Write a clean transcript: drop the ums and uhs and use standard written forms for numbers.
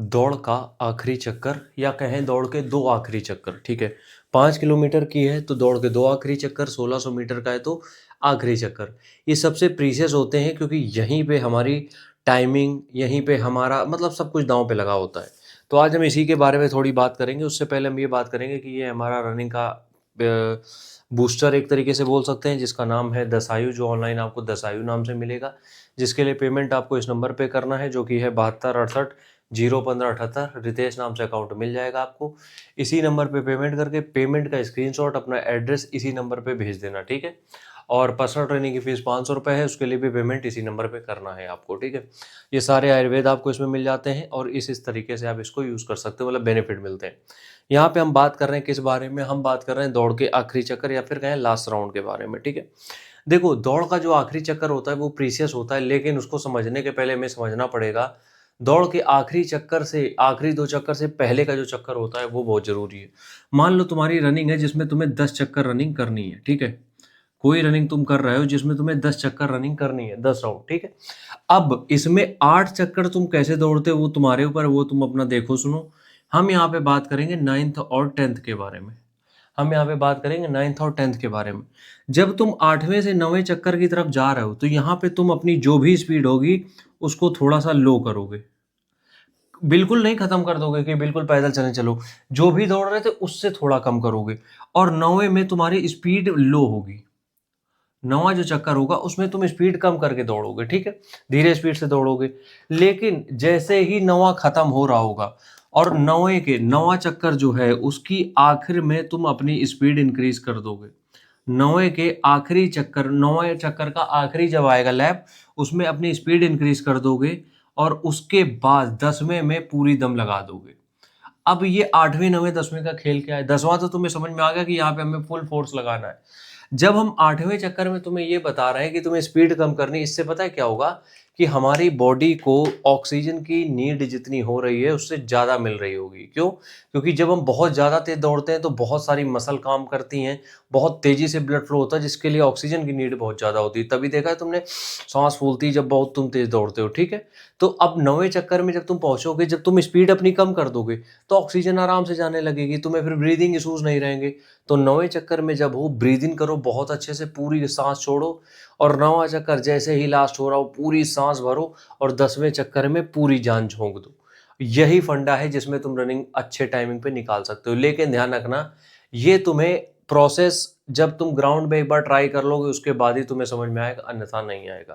दौड़ का आखिरी चक्कर या कहें दौड़ के दो आखिरी चक्कर। ठीक है, 5 किलोमीटर की है तो दौड़ के दो आखिरी चक्कर, 1600 मीटर का है तो आखिरी चक्कर। ये सबसे प्रीशियस होते हैं क्योंकि यहीं पे हमारी टाइमिंग, यहीं पे हमारा मतलब सब कुछ दांव पे लगा होता है। तो आज हम इसी के बारे में थोड़ी बात करेंगे। उससे पहले हम ये बात करेंगे कि ये हमारा रनिंग का बूस्टर एक तरीके से बोल सकते हैं, जिसका नाम है दसायु, जो ऑनलाइन आपको दसायु नाम से मिलेगा, जिसके लिए पेमेंट आपको इस नंबर पे करना है, जो कि है 7268 01578। रितेश नाम से अकाउंट मिल जाएगा आपको। इसी नंबर पे पेमेंट करके पेमेंट का स्क्रीनशॉट, अपना एड्रेस इसी नंबर पे भेज देना। ठीक है, और पर्सनल ट्रेनिंग की फीस 500 रुपये है, उसके लिए भी पेमेंट इसी नंबर पे करना है आपको। ठीक है, ये सारे आयुर्वेद आपको इसमें मिल जाते हैं और इस तरीके से आप इसको यूज़ कर सकते हो, मतलब बेनिफिट मिलते हैं। यहाँ पे हम बात कर रहे हैं किस बारे में, हम बात कर रहे हैं दौड़ के आखिरी चक्कर या फिर कहें लास्ट राउंड के बारे में। ठीक है, देखो दौड़ का जो आखिरी चक्कर होता है वो प्रीसियस होता है, लेकिन उसको समझने के पहले हमें समझना पड़ेगा दौड़ के आखिरी चक्कर से, आखिरी 2 चक्कर से पहले का जो चक्कर होता है वो बहुत जरूरी है। मान लो तुम्हारी रनिंग है जिसमें तुम्हें 10 चक्कर रनिंग करनी है। ठीक है, कोई रनिंग तुम कर रहे हो जिसमें तुम्हें 10 चक्कर रनिंग करनी है, 10 राउंड। ठीक है, अब इसमें 8 चक्कर तुम कैसे दौड़ते हो वो तुम्हारे ऊपर, वो तुम अपना देखो सुनो। हम यहाँ पे बात करेंगे 9th और 10th के बारे में। हम यहाँ पे बात करेंगे 9th और 10th के बारे में। जब तुम 8वें से 9वें चक्कर की तरफ जा रहे हो तो यहाँ पे तुम अपनी जो भी स्पीड होगी उसको थोड़ा सा लो करोगे। बिल्कुल नहीं खत्म कर दोगे कि बिल्कुल पैदल चले चलो, जो भी दौड़ रहे थे उससे थोड़ा कम करोगे। और 9वें में तुम्हारी स्पीड लो होगी। 9वां जो चक्कर होगा उसमें तुम स्पीड कम करके दौड़ोगे। ठीक है, धीरे स्पीड से दौड़ोगे। लेकिन जैसे ही 9वां खत्म हो रहा होगा और 9वां चक्कर जो है उसकी आखिर में तुम अपनी स्पीड इंक्रीज कर दोगे। 9वें के आखिरी चक्कर, 9वें चक्कर का आखिरी जब आएगा लैप, उसमें अपनी स्पीड इंक्रीज कर दोगे और उसके बाद 10वें में पूरी दम लगा दोगे। अब ये 8वें 9वें 10वें का खेल क्या है, 10वां तो तुम्हें समझ में आ गया कि यहाँ पे हमें फुल फोर्स लगाना है। जब हम 8वें चक्कर में तुम्हें ये बता रहे हैं कि तुम्हें स्पीड कम करनी, इससे पता है क्या होगा कि हमारी बॉडी को ऑक्सीजन की नीड जितनी हो रही है उससे ज़्यादा मिल रही होगी। क्यों? क्योंकि जब हम बहुत ज़्यादा तेज दौड़ते हैं तो बहुत सारी मसल काम करती हैं, बहुत तेज़ी से ब्लड फ्लो होता है, जिसके लिए ऑक्सीजन की नीड बहुत ज़्यादा होती है। तभी देखा है तुमने, सांस फूलती है जब बहुत तुम तेज दौड़ते हो। ठीक है, तो अब 9वें चक्कर में जब तुम पहुंचोगे, जब तुम स्पीड अपनी कम कर दोगे तो ऑक्सीजन आराम से जाने लगेगी, तुम्हें फिर ब्रीदिंग इशूज नहीं रहेंगे। तो 9वें चक्कर में जब हो, ब्रीद इन करो बहुत अच्छे से, पूरी सांस छोड़ो, और 9वां चक्कर जैसे ही लास्ट हो रहा हो पूरी सांस भरो और 10वें चक्कर में पूरी जान झोंक दो। यही फंडा है जिसमें तुम रनिंग अच्छे टाइमिंग पे निकाल सकते हो। लेकिन ध्यान रखना, ये तुम्हें प्रोसेस जब तुम ग्राउंड में एक बार ट्राई कर लोगे उसके बाद ही तुम्हें समझ में आएगा, अन्यथा नहीं आएगा।